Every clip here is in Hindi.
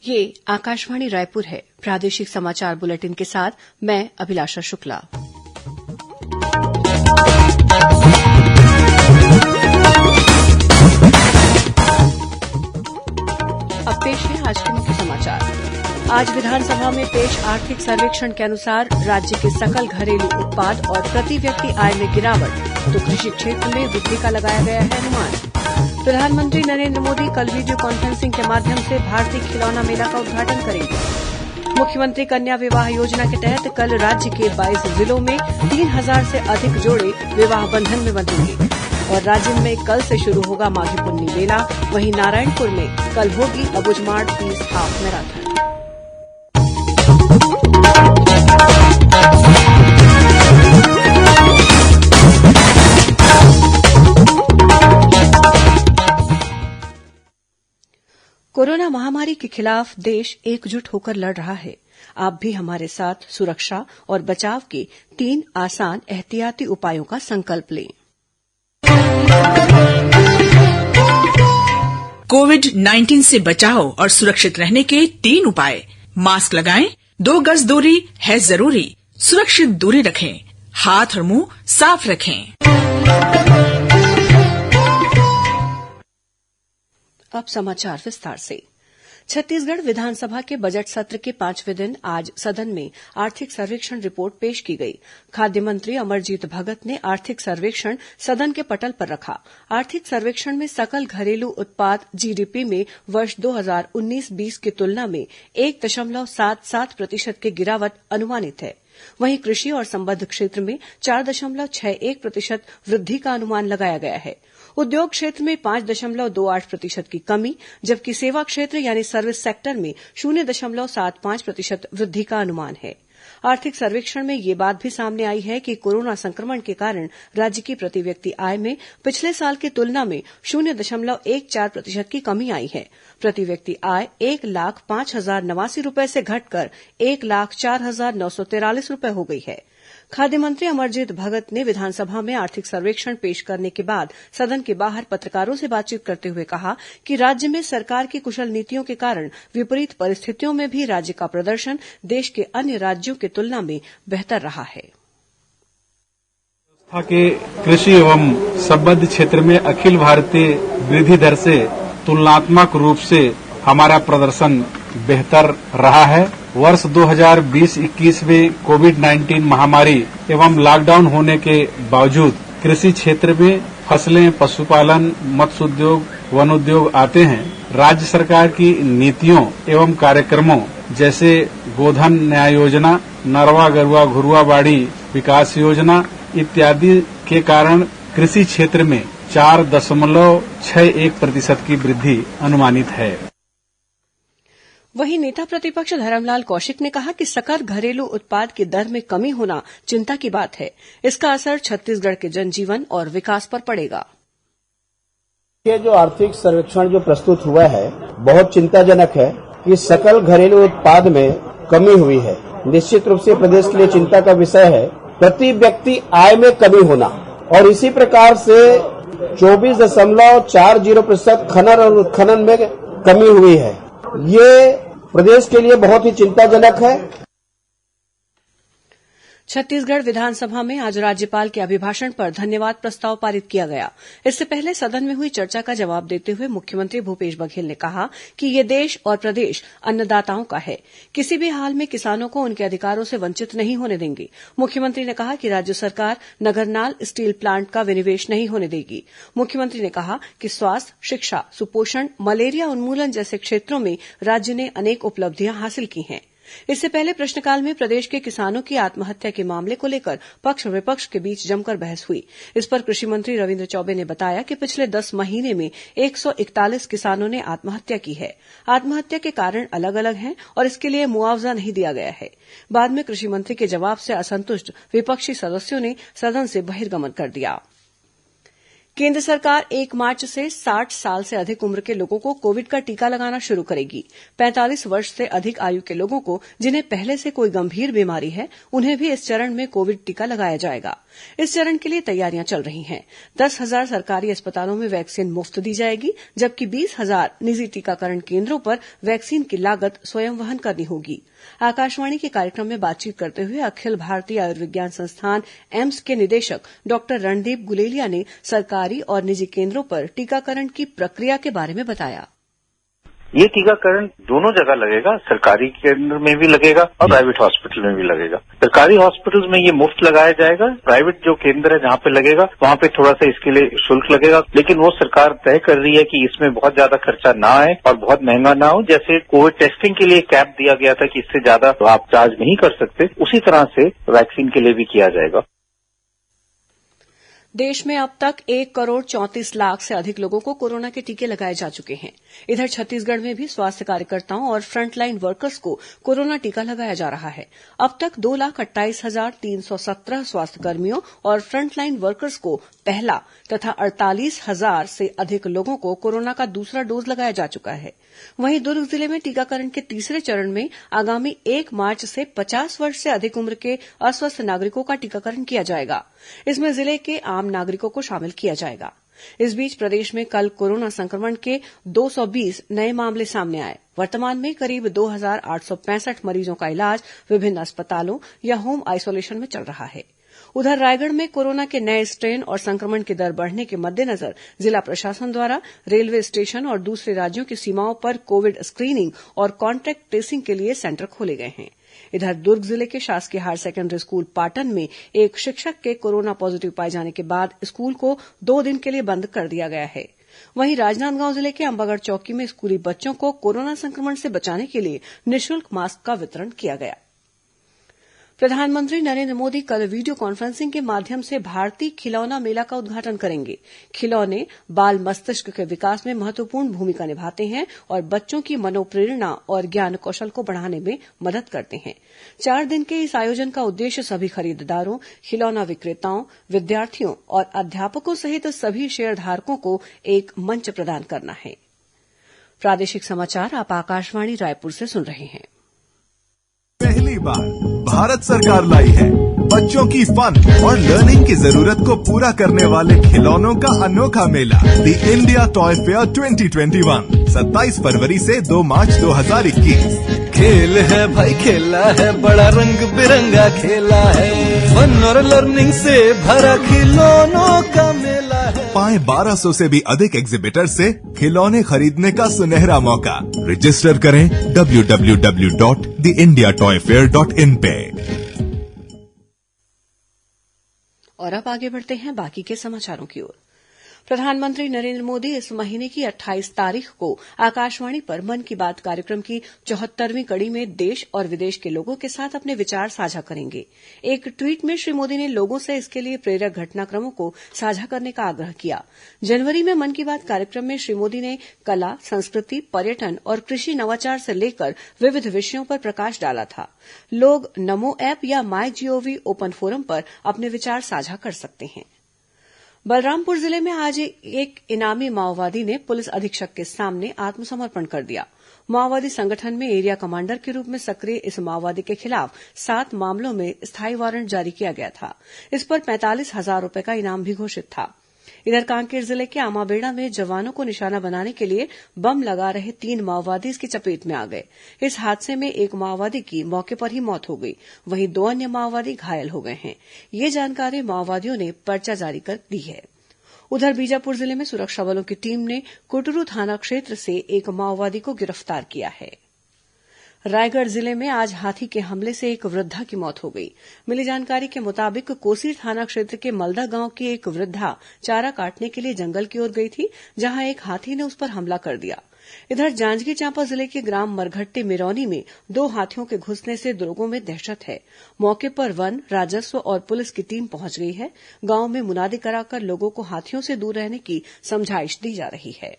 ये आकाशवाणी रायपुर है। प्रादेशिक समाचार बुलेटिन के साथ मैं अभिलाषा शुक्ला। अब पेश है आज के मुख्य समाचार। आज विधानसभा में पेश आर्थिक सर्वेक्षण के अनुसार राज्य के सकल घरेलू उत्पाद और प्रति व्यक्ति आय में गिरावट, तो कृषि क्षेत्र में वृद्धि का लगाया गया है अनुमान। प्रधानमंत्री नरेंद्र मोदी कल वीडियो कॉन्फ्रेंसिंग के माध्यम से भारतीय खिलौना मेला का उद्घाटन करेंगे। मुख्यमंत्री कन्या विवाह योजना के तहत कल राज्य के 22 जिलों में 3000 से अधिक जोड़े विवाह बंधन में बंधेंगे। और राज्य में कल से शुरू होगा माघी पुन्नी मेला। वहीं नारायणपुर में कल होगी Abujhmarh piece half marathon. Corona महामारी के खिलाफ देश एकजुट होकर लड़ रहा है। आप भी हमारे साथ सुरक्षा और बचाव के 3 आसान एहतियाती उपायों का संकल्प लें। कोविड-19 से बचाव और सुरक्षित रहने के 3 उपाय। मास्क लगाएं, 2 गज दूरी है जरूरी, सुरक्षित दूरी रखें, हाथ और मुंह साफ रखें। अब समाचार विस्तार से। छत्तीसगढ़ विधानसभा के बजट सत्र के 5वें दिन आज सदन में आर्थिक सर्वेक्षण रिपोर्ट पेश की गई। खाद्य मंत्री अमरजीत भगत ने आर्थिक सर्वेक्षण सदन के पटल पर रखा। आर्थिक सर्वेक्षण में सकल घरेलू उत्पाद जीडीपी में वर्ष 2019-20 की तुलना में 1.77% की गिरावट अनुमानित है। वहीं कृषि और संबद्ध क्षेत्र में 4.61% वृद्धि का अनुमान लगाया गया है। उद्योग क्षेत्र में 5.28% की कमी, जबकि सेवा क्षेत्र यानी सर्विस सेक्टर में 0.75% वृद्धि का अनुमान है। आर्थिक सर्वेक्षण में यह बात भी सामने आई है कि कोरोना संक्रमण के कारण राज्य की प्रति व्यक्ति आय में पिछले साल की तुलना में 0.14% की कमी आई है। प्रति व्यक्ति आय 1,05,089 रुपये से घटकर 1,04,943 रुपये हो गई है। खाद्य मंत्री अमरजीत भगत ने विधानसभा में आर्थिक सर्वेक्षण पेश करने के बाद सदन के बाहर पत्रकारों से बातचीत करते हुए कहा कि राज्य में सरकार की कुशल नीतियों के कारण विपरीत परिस्थितियों में भी राज्य का प्रदर्शन देश के अन्य राज्यों की तुलना में बेहतर रहा है। के कृषि एवं संबद्ध क्षेत्र में अखिल भारतीय वृद्धि दर से तुलनात्मक रूप से हमारा प्रदर्शन बेहतर रहा है। वर्ष 2020-21 में कोविड-19 महामारी एवं लॉकडाउन होने के बावजूद कृषि क्षेत्र में फसलें, पशुपालन, मत्स्य उद्योग, वन उद्योग आते हैं। राज्य सरकार की नीतियों एवं कार्यक्रमों जैसे गोधन न्याय योजना, नरवा गरुआ घुरुआ बाड़ी विकास योजना इत्यादि के कारण कृषि क्षेत्र में 4.61% की वृद्धि अनुमानित है। वहीं नेता प्रतिपक्ष धरमलाल कौशिक ने कहा कि सकल घरेलू उत्पाद की दर में कमी होना चिंता की बात है। इसका असर छत्तीसगढ़ के जनजीवन और विकास पर पड़ेगा। ये जो आर्थिक सर्वेक्षण जो प्रस्तुत हुआ है बहुत चिंताजनक है कि सकल घरेलू उत्पाद में कमी हुई है। निश्चित रूप से प्रदेश के लिए चिंता का विषय है। प्रति व्यक्ति आय में कमी होना और इसी प्रकार से 24.40% खनन और उत्खनन में कमी हुई है। ये प्रदेश के लिए बहुत ही चिंताजनक है। छत्तीसगढ़ विधानसभा में आज राज्यपाल के अभिभाषण पर धन्यवाद प्रस्ताव पारित किया गया। इससे पहले सदन में हुई चर्चा का जवाब देते हुए मुख्यमंत्री भूपेश बघेल ने कहा कि ये देश और प्रदेश अन्नदाताओं का है। किसी भी हाल में किसानों को उनके अधिकारों से वंचित नहीं होने देंगे। मुख्यमंत्री ने कहा कि राज्य सरकार नगरनाल स्टील प्लांट का विनिवेश नहीं होने देगी। मुख्यमंत्री ने कहा कि स्वास्थ्य, शिक्षा, सुपोषण, मलेरिया उन्मूलन जैसे क्षेत्रों में राज्य ने अनेक उपलब्धियां हासिल की हैं। इससे पहले प्रश्नकाल में प्रदेश के किसानों की आत्महत्या के मामले को लेकर पक्ष विपक्ष के बीच जमकर बहस हुई। इस पर कृषि मंत्री रविन्द्र चौबे ने बताया कि पिछले 10 महीने में 141 किसानों ने आत्महत्या की है। आत्महत्या के कारण अलग अलग हैं और इसके लिए मुआवजा नहीं दिया गया है। बाद में कृषि मंत्री के जवाब से असंतुष्ट विपक्षी सदस्यों ने सदन से बहिर्गमन कर दिया। केंद्र सरकार 1 मार्च से 60 साल से अधिक उम्र के लोगों को कोविड का टीका लगाना शुरू करेगी। 45 वर्ष से अधिक आयु के लोगों को जिन्हें पहले से कोई गंभीर बीमारी है, उन्हें भी इस चरण में कोविड टीका लगाया जाएगा। इस चरण के लिए तैयारियां चल रही हैं। 10,000 सरकारी अस्पतालों में वैक्सीन मुफ्त दी जाएगी, जबकि 20,000 निजी टीकाकरण केंद्रों पर वैक्सीन की लागत स्वयं वहन करनी होगी। आकाशवाणी के कार्यक्रम में बातचीत करते हुए अखिल भारतीय आयुर्विज्ञान संस्थान एम्स के निदेशक डॉक्टर रणदीप गुलेलिया ने सरकारी और निजी केंद्रों पर टीकाकरण की प्रक्रिया के बारे में बताया। ये टीकाकरण दोनों जगह लगेगा, सरकारी केंद्र में भी लगेगा और प्राइवेट हॉस्पिटल में भी लगेगा। सरकारी हॉस्पिटल में ये मुफ्त लगाया जाएगा। प्राइवेट जो केंद्र है जहां पे लगेगा वहां पे थोड़ा सा इसके लिए शुल्क लगेगा, लेकिन वो सरकार तय कर रही है कि इसमें बहुत ज्यादा खर्चा ना आए और बहुत महंगा ना हो। जैसे कोविड टेस्टिंग के लिए कैप दिया गया था कि इससे ज्यादा आप चार्ज नहीं कर सकते, उसी तरह से वैक्सीन के लिए भी किया जाएगा। देश में अब तक 1 करोड़ 34 लाख से अधिक लोगों को कोरोना के टीके लगाए जा चुके हैं। इधर छत्तीसगढ़ में भी स्वास्थ्य कार्यकर्ताओं और फ्रंटलाइन वर्कर्स को कोरोना टीका लगाया जा रहा है। अब तक 2,28,317 स्वास्थ्यकर्मियों और फ्रंटलाइन वर्कर्स को पहला तथा 48,000 से अधिक लोगों को कोरोना का दूसरा डोज लगाया जा चुका है। वहीं दुर्ग जिले में टीकाकरण के तीसरे चरण में आगामी 1 मार्च से 50 वर्ष से अधिक उम्र के अस्वस्थ नागरिकों का टीकाकरण किया जाएगा। इसमें जिले के आम नागरिकों को शामिल किया जाएगा। इस बीच प्रदेश में कल कोरोना संक्रमण के 220 नए मामले सामने आए। वर्तमान में करीब 2,865 मरीजों का इलाज विभिन्न अस्पतालों या होम आइसोलेशन में चल रहा है। उधर रायगढ़ में कोरोना के नए स्ट्रेन और संक्रमण की दर बढ़ने के मद्देनजर जिला प्रशासन द्वारा रेलवे स्टेशन और दूसरे राज्यों की सीमाओं पर कोविड स्क्रीनिंग और कॉन्टैक्ट ट्रेसिंग के लिए सेंटर खोले गए हैं। इधर दुर्ग जिले के शासकीय हायर सेकेंडरी स्कूल पाटन में एक शिक्षक के कोरोना पॉजिटिव पाए जाने के बाद स्कूल को 2 दिन के लिए बंद कर दिया गया है। वहीं राजनांदगांव जिले के अंबागढ़ चौकी में स्कूली बच्चों को कोरोना संक्रमण से बचाने के लिए निःशुल्क मास्क का वितरण किया गया। प्रधानमंत्री नरेंद्र मोदी कल वीडियो कॉन्फ्रेंसिंग के माध्यम से भारतीय खिलौना मेला का उद्घाटन करेंगे। खिलौने बाल मस्तिष्क के विकास में महत्वपूर्ण भूमिका निभाते हैं और बच्चों की मनोप्रेरणा और ज्ञान कौशल को बढ़ाने में मदद करते हैं। 4 दिन के इस आयोजन का उद्देश्य सभी खरीदारों, खिलौना विक्रेताओं, विद्यार्थियों और अध्यापकों सहित सभी शेयरधारकों को एक मंच प्रदान करना है। प्रादेशिक समाचार आप आकाशवाणी रायपुर से सुन रहे हैं। पहली बार भारत सरकार लाई है बच्चों की फन और लर्निंग की जरूरत को पूरा करने वाले खिलौनों का अनोखा मेला द इंडिया टॉय फेयर 2021 27 फरवरी से 2 मार्च 2021। खेल है भाई, खेला है बड़ा रंग बिरंगा खेला है, फन और लर्निंग से भरा खिलौनों का मेला है। पाएं 1200 से भी अधिक एग्जिबिटर से खिलौने खरीदने का सुनहरा मौका। रजिस्टर करें www.theindiatoyfair.in पे। और अब आगे बढ़ते हैं बाकी के समाचारों की ओर। प्रधानमंत्री नरेंद्र मोदी इस महीने की 28 तारीख को आकाशवाणी पर मन की बात कार्यक्रम की 74वीं कड़ी में देश और विदेश के लोगों के साथ अपने विचार साझा करेंगे। एक ट्वीट में श्री मोदी ने लोगों से इसके लिए प्रेरक घटनाक्रमों को साझा करने का आग्रह किया। जनवरी में मन की बात कार्यक्रम में श्री मोदी ने कला, संस्कृति, पर्यटन और कृषि नवाचार से लेकर विविध विषयों पर प्रकाश डाला था। लोग नमो ऐप या माई जीओवी ओपन फोरम पर अपने विचार साझा कर सकते हैं। बलरामपुर जिले में आज एक इनामी माओवादी ने पुलिस अधीक्षक के सामने आत्मसमर्पण कर दिया। माओवादी संगठन में एरिया कमांडर के रूप में सक्रिय इस माओवादी के खिलाफ 7 मामलों में स्थायी वारंट जारी किया गया था। इस पर 45,000 रूपये का इनाम भी घोषित था। इधर कांकेर जिले के आमाबेड़ा में जवानों को निशाना बनाने के लिए बम लगा रहे 3 माओवादी इसकी चपेट में आ गए। इस हादसे में एक माओवादी की मौके पर ही मौत हो गई, वहीं 2 अन्य माओवादी घायल हो गए हैं। ये जानकारी माओवादियों ने पर्चा जारी कर दी है। उधर बीजापुर जिले में सुरक्षा बलों की टीम ने कुटरू थाना क्षेत्र से एक माओवादी को गिरफ्तार किया है। रायगढ़ जिले में आज हाथी के हमले से एक वृद्धा की मौत हो गई। मिली जानकारी के मुताबिक कोसीर थाना क्षेत्र के मलदा गांव की एक वृद्धा चारा काटने के लिए जंगल की ओर गई थी, जहां एक हाथी ने उस पर हमला कर दिया। इधर जांजगीर चांपा जिले के ग्राम मरघट्टी मिरौनी में 2 हाथियों के घुसने से लोगों में दहशत है। मौके पर वन, राजस्व और पुलिस की टीम पहुंच गई है। गांव में मुनादी कराकर लोगों को हाथियों से दूर रहने की समझाइश दी जा रही है।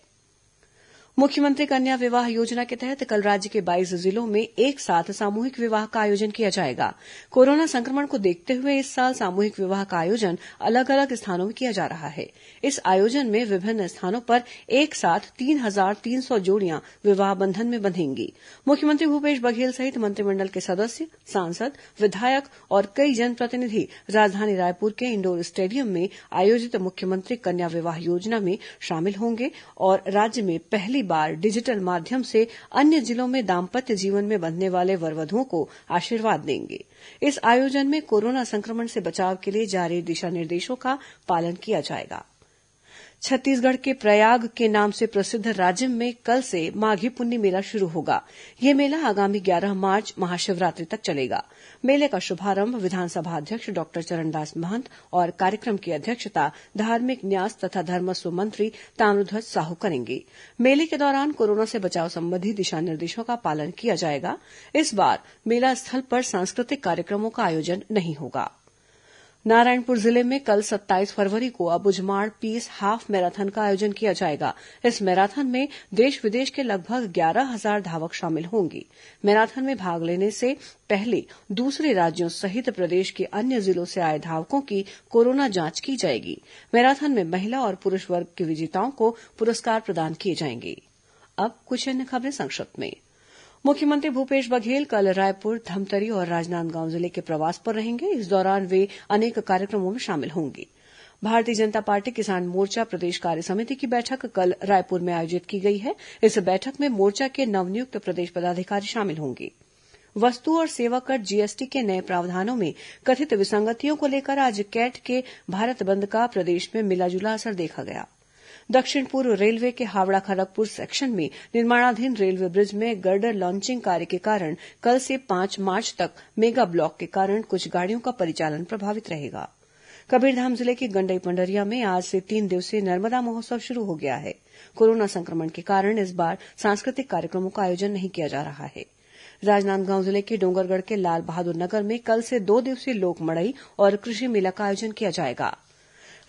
मुख्यमंत्री कन्या विवाह योजना के तहत कल राज्य के 22 जिलों में एक साथ सामूहिक विवाह का आयोजन किया जाएगा। कोरोना संक्रमण को देखते हुए इस साल सामूहिक विवाह का आयोजन अलग अलग स्थानों में किया जा रहा है। इस आयोजन में विभिन्न स्थानों पर एक साथ 3,300 जोड़ियां विवाह बंधन में बंधेंगी। मुख्यमंत्री भूपेश बघेल सहित मंत्रिमंडल के सदस्य, सांसद, विधायक और कई जनप्रतिनिधि राजधानी रायपुर के इंडोर स्टेडियम में आयोजित मुख्यमंत्री कन्या विवाह योजना में शामिल होंगे और राज्य में पहली बार डिजिटल माध्यम से अन्य जिलों में दाम्पत्य जीवन में बंधने वाले वर वधुओं को आशीर्वाद देंगे। इस आयोजन में कोरोना संक्रमण से बचाव के लिए जारी दिशा निर्देशों का पालन किया जाएगा। छत्तीसगढ़ के प्रयाग के नाम से प्रसिद्ध राजिम में कल से माघी पुन्नी मेला शुरू होगा। यह मेला आगामी 11 मार्च महाशिवरात्रि तक चलेगा। मेले का शुभारंभ विधानसभा अध्यक्ष डॉक्टर चरणदास महंत और कार्यक्रम की अध्यक्षता धार्मिक न्यास तथा धर्मस्व मंत्री ताम्रध्वज साहू करेंगे। मेले के दौरान कोरोना से बचाव संबंधी दिशा निर्देशों का पालन किया जाएगा। इस बार मेला स्थल पर सांस्कृतिक कार्यक्रमों का आयोजन नहीं होगा। नारायणपुर जिले में कल 27 फरवरी को अबुझमाड़ पीस हाफ मैराथन का आयोजन किया जाएगा। इस मैराथन में देश विदेश के लगभग 11,000 धावक शामिल होंगे। मैराथन में भाग लेने से पहले दूसरे राज्यों सहित प्रदेश के अन्य जिलों से आए धावकों की कोरोना जांच की जाएगी। मैराथन में महिला और पुरुष वर्ग के विजेताओं को पुरस्कार प्रदान किए जाएंगे। अब कुछ अन्य खबरें संक्षिप्त में। मुख्यमंत्री भूपेश बघेल कल रायपुर, धमतरी और राजनांदगांव जिले के प्रवास पर रहेंगे। इस दौरान वे अनेक कार्यक्रमों में शामिल होंगे। भारतीय जनता पार्टी किसान मोर्चा प्रदेश कार्य समिति की बैठक कल रायपुर में आयोजित की गई है। इस बैठक में मोर्चा के नवनियुक्त प्रदेश पदाधिकारी शामिल होंगे। वस्तु और सेवा कर जीएसटी के नए प्रावधानों में कथित विसंगतियों को लेकर आज कैट के भारत बंद का प्रदेश में मिलाजुला असर देखा गया। दक्षिण पूर्व रेलवे के हावड़ा खड़गपुर सेक्शन में निर्माणाधीन रेलवे ब्रिज में गर्डर लॉन्चिंग कार्य के कारण कल से 5 मार्च तक मेगा ब्लॉक के कारण कुछ गाड़ियों का परिचालन प्रभावित रहेगा। कबीरधाम जिले के गंडई पंडरिया में आज से 3 दिवसीय नर्मदा महोत्सव शुरू हो गया है। कोरोना संक्रमण के कारण इस बार सांस्कृतिक कार्यक्रमों का आयोजन नहीं किया जा रहा है। राजनांदगांव जिले के डोंगरगढ़ के लाल बहादुर नगर में कल से 2 दिवसीय लोक मड़ई और कृषि मेला का आयोजन किया जाएगा।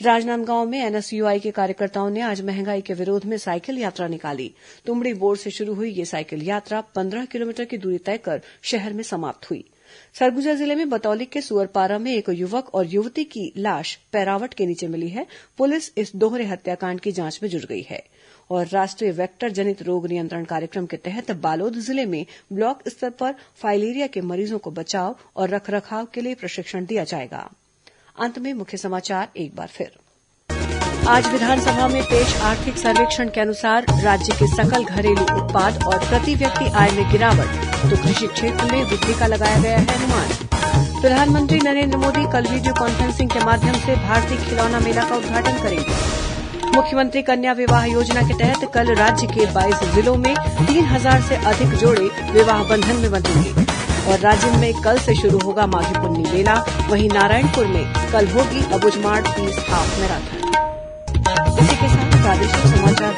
राजनांदगांव में एनएसयूआई के कार्यकर्ताओं ने आज महंगाई के विरोध में साइकिल यात्रा निकाली। तुमड़ी बोर्ड से शुरू हुई यह साइकिल यात्रा 15 किलोमीटर की दूरी तय कर शहर में समाप्त हुई। सरगुजा जिले में बतौली के सुअरपारा में एक युवक और युवती की लाश पैरावट के नीचे मिली है। पुलिस इस दोहरे हत्याकांड की जांच में जुट गई है। और राष्ट्रीय वेक्टर जनित रोग नियंत्रण कार्यक्रम के तहत बालोद जिले में ब्लॉक स्तर पर फाइलेरिया के मरीजों को बचाव और रखरखाव के लिए प्रशिक्षण दिया जाएगा। अंत में मुख्य समाचार एक बार फिर। आज विधानसभा में पेश आर्थिक सर्वेक्षण के अनुसार राज्य के सकल घरेलू उत्पाद और प्रति व्यक्ति आय में गिरावट, तो कृषि क्षेत्र में वृद्धि का लगाया गया है अनुमान। प्रधानमंत्री नरेंद्र मोदी कल वीडियो कॉन्फ्रेंसिंग के माध्यम से भारतीय खिलौना मेला का उद्घाटन करेंगे। मुख्यमंत्री कन्या विवाह योजना के तहत कल राज्य के 22 जिलों में 3,000 से अधिक जोड़े विवाह बंधन में बंधेंगे। और राज्य में कल से शुरू होगा माघी पुन्नी मेला। वहीं नारायणपुर में कल होगी अबुझमाड़ पीस हाफ मैराथन। इसी के साथ प्रादेशिक समाचार